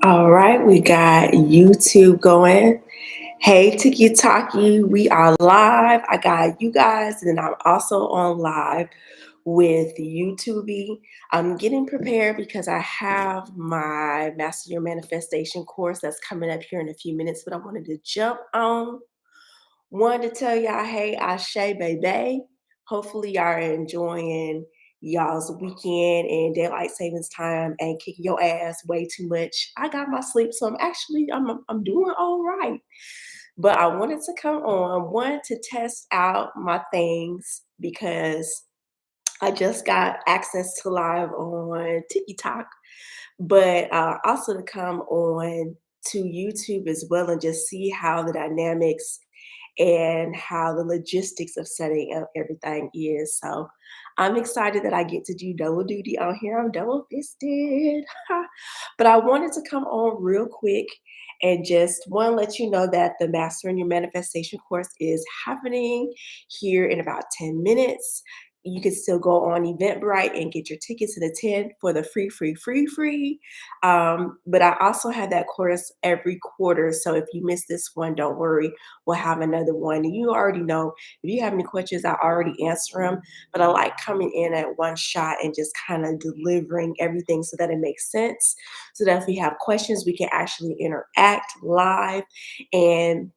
All right, we got YouTube going. Hey, Tiki Taki, we are live. I got you guys, and then I'm also on live with YouTube. I'm getting prepared because I have my Master Your Manifestation course that's coming up here in a few minutes, but I wanted to jump on. Wanted to tell y'all, hey, Ashe, baby. Hopefully, y'all are enjoying y'all's weekend and daylight savings time and kicking your ass way too much. I got my sleep, so I'm doing all right. But I wanted to come on one to test out my things because I just got access to live on TikTok, but also to come on to YouTube as well and just see how the dynamics and how the logistics of setting up everything is. So I'm excited that I get to do double duty on here. I'm double fisted. But I wanted to come on real quick and just one let you know that the Mastering Your Manifestation course is happening here in about 10 minutes. You can still go on Eventbrite and get your tickets and attend for the free. But I also have that course every quarter. So if you miss this one, don't worry. We'll have another one. And you already know if you have any questions, I already answer them. But I like coming in at one shot and just kind of delivering everything so that it makes sense. So that if we have questions, we can actually interact live and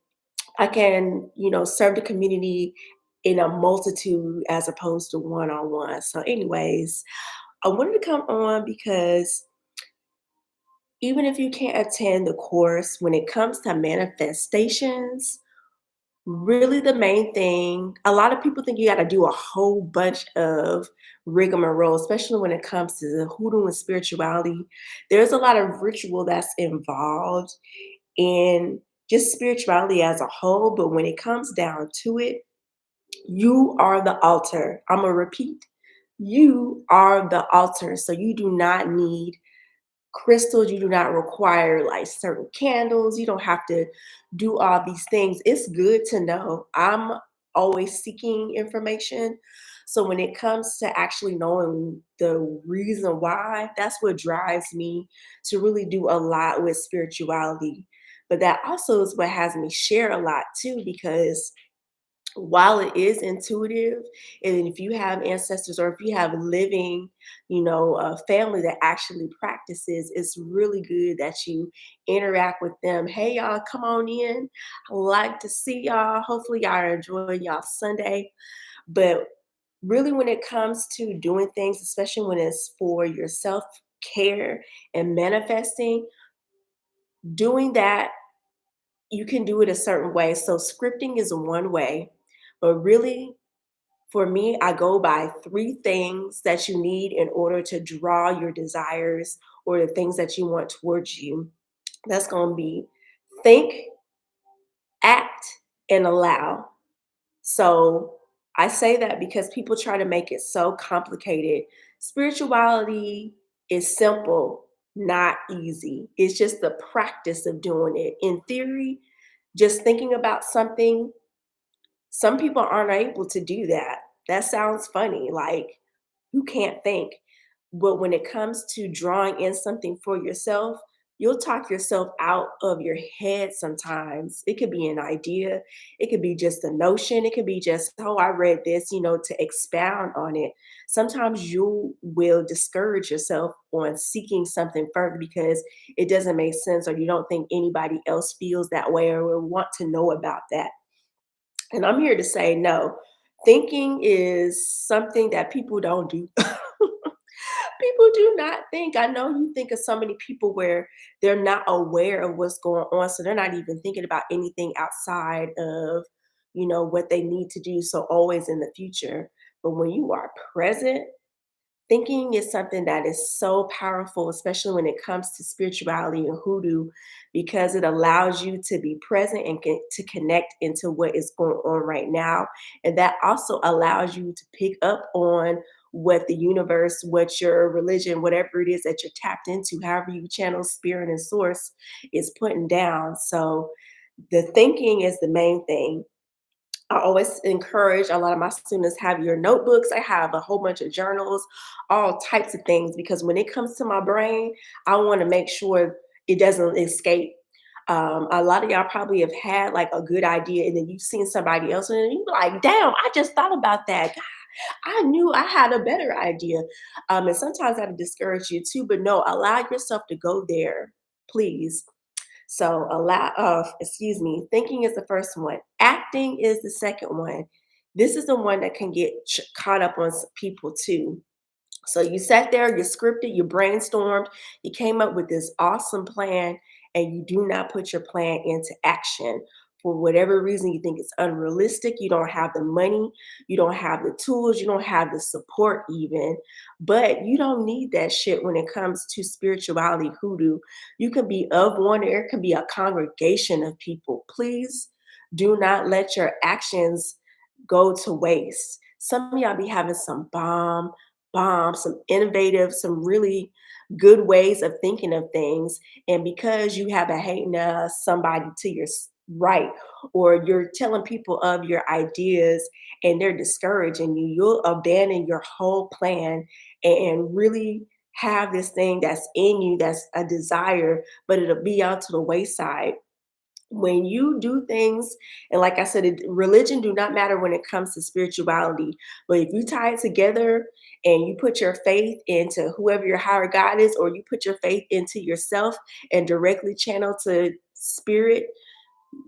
I can, serve the community in a multitude as opposed to one on one. So, anyways, I wanted to come on because even if you can't attend the course, when it comes to manifestations, really the main thing, a lot of people think you got to do a whole bunch of rigmarole, especially when it comes to the hoodoo and spirituality. There's a lot of ritual that's involved in just spirituality as a whole, but when it comes down to it, you are the altar. I'm going to repeat. You are the altar. So you do not need crystals. You do not require like certain candles. You don't have to do all these things. It's good to know. I'm always seeking information. So when it comes to actually knowing the reason why, that's what drives me to really do a lot with spirituality. But that also is what has me share a lot too, because while it is intuitive, and if you have ancestors or if you have living, a family that actually practices, it's really good that you interact with them. Hey, y'all, come on in. I like to see y'all. Hopefully, y'all are enjoying y'all Sunday. But really, when it comes to doing things, especially when it's for your self care and manifesting, doing that you can do it a certain way. So scripting is one way, but really for me, I go by three things that you need in order to draw your desires or the things that you want towards you. That's going to be think, act, and allow. So I say that because people try to make it so complicated. Spirituality is simple, not easy. It's just the practice of doing it. In theory, just thinking about something, some people aren't able to do that. That sounds funny. Like, who can't think? But when it comes to drawing in something for yourself, you'll talk yourself out of your head sometimes. It could be an idea, it could be just a notion, it could be just, oh, I read this, to expound on it. Sometimes you will discourage yourself on seeking something further because it doesn't make sense or you don't think anybody else feels that way or will want to know about that. And I'm here to say no. Thinking is something that people don't do. People do not think. I know you think of so many people where they're not aware of what's going on. So they're not even thinking about anything outside of, what they need to do. So always in the future. But when you are present, thinking is something that is so powerful, especially when it comes to spirituality and hoodoo, because it allows you to be present and to connect into what is going on right now. And that also allows you to pick up on what the universe, what your religion, whatever it is that you're tapped into, however you channel spirit and source is putting down. So the thinking is the main thing. I always encourage a lot of my students have your notebooks. I have a whole bunch of journals, all types of things, because when it comes to my brain, I want to make sure it doesn't escape. A lot of y'all probably have had like a good idea and then you've seen somebody else and you're like, damn, I just thought about that. God, I knew I had a better idea. And sometimes that'll discourage you too, but no, allow yourself to go there, please. So excuse me, thinking is the first one. Acting is the second one. This is the one that can get caught up on people too. So you sat there, you scripted, you brainstormed, you came up with this awesome plan, and you do not put your plan into action. For whatever reason, you think it's unrealistic, you don't have the money, you don't have the tools, you don't have the support, even. But you don't need that shit when it comes to spirituality, hoodoo. You can be of one, there can be a congregation of people. Please do not let your actions go to waste. Some of y'all be having some some innovative, some really good ways of thinking of things. And because you have a hating somebody to your right, or you're telling people of your ideas and they're discouraging you, you'll abandon your whole plan and really have this thing that's in you that's a desire, but it'll be out to the wayside when you do things. And like I said, religion do not matter when it comes to spirituality, but if you tie it together and you put your faith into whoever your higher God is, or you put your faith into yourself and directly channel to spirit,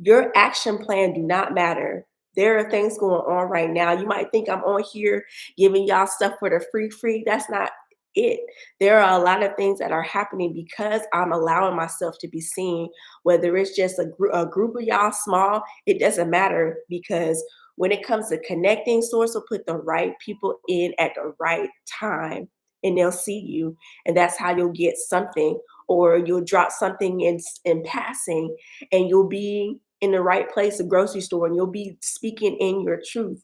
your action plan do not matter. There are things going on right now. You might think I'm on here giving y'all stuff for the free. That's not it. There are a lot of things that are happening because I'm allowing myself to be seen. Whether it's just a group of y'all small, it doesn't matter, because when it comes to connecting, source will put the right people in at the right time and they'll see you. And that's how you'll get something, or you'll drop something in passing and you'll be in the right place, a grocery store, and you'll be speaking in your truth.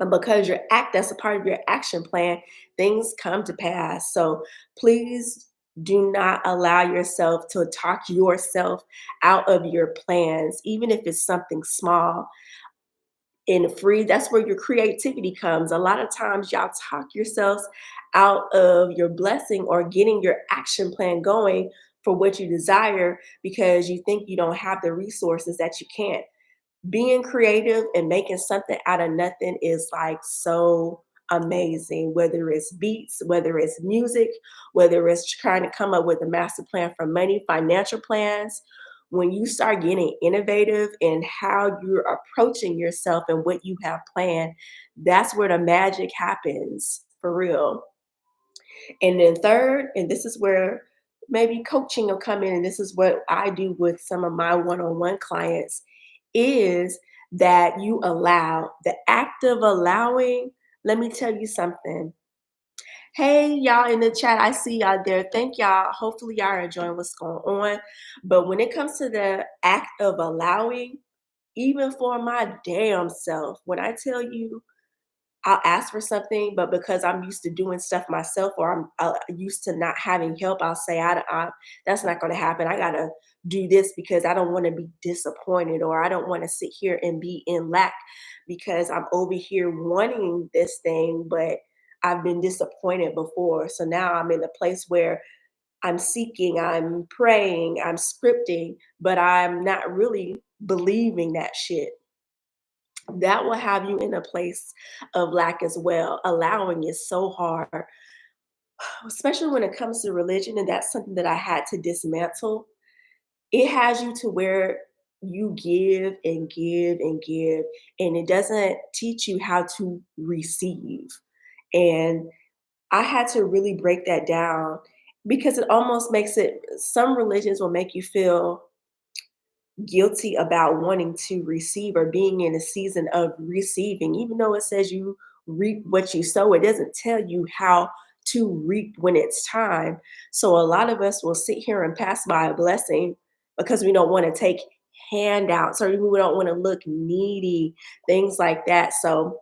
And because that's a part of your action plan, things come to pass. So please do not allow yourself to talk yourself out of your plans, even if it's something small and free. That's where your creativity comes. A lot of times y'all talk yourselves out of your blessing or getting your action plan going for what you desire because you think you don't have the resources, that you can't. Being creative and making something out of nothing is like so amazing, whether it's beats, whether it's music, whether it's trying to come up with a master plan for money, financial plans. When you start getting innovative in how you're approaching yourself and what you have planned, that's where the magic happens for real. And then third, and this is where maybe coaching will come in, and this is what I do with some of my one-on-one clients, is that you allow the act of allowing. Let me tell you something. Hey, y'all in the chat, I see y'all there. Thank y'all. Hopefully, y'all are enjoying what's going on. But when it comes to the act of allowing, even for my damn self, when I tell you I'll ask for something, but because I'm used to doing stuff myself, or I'm used to not having help, I'll say, that's not going to happen. I got to do this because I don't want to be disappointed, or I don't want to sit here and be in lack because I'm over here wanting this thing, but I've been disappointed before. So now I'm in a place where I'm seeking, I'm praying, I'm scripting, but I'm not really believing that shit. That will have you in a place of lack as well. Allowing is so hard, especially when it comes to religion. And that's something that I had to dismantle. It has you to where you give and give and give, and it doesn't teach you how to receive. And I had to really break that down because it almost makes it, some religions will make you feel guilty about wanting to receive or being in a season of receiving, even though it says you reap what you sow. It doesn't tell you how to reap when it's time. So a lot of us will sit here and pass by a blessing because we don't want to take handouts, or we don't want to look needy, things like that. So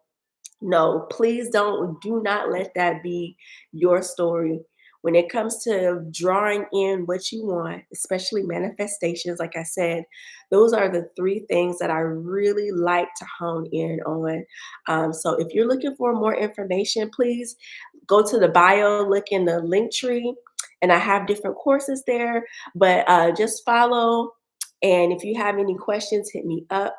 no, please do not let that be your story. When it comes to drawing in what you want, especially manifestations, like I said, those are the three things that I really like to hone in on. So if you're looking for more information, please go to the bio, look in the link tree, and I have different courses there. But just follow. And if you have any questions, hit me up.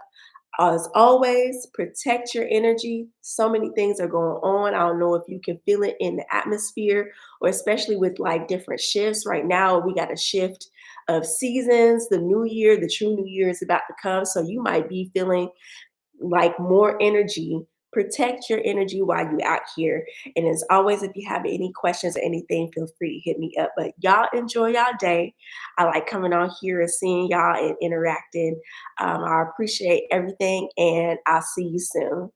As always, protect your energy. So many things are going on. I don't know if you can feel it in the atmosphere, or especially with like different shifts. Right now, we got a shift of seasons. The new year, the true new year is about to come. So you might be feeling like more energy. Protect your energy while you out here. And as always, if you have any questions or anything, feel free to hit me up. But y'all enjoy y'all day. I like coming on here and seeing y'all and interacting. I appreciate everything, and I'll see you soon.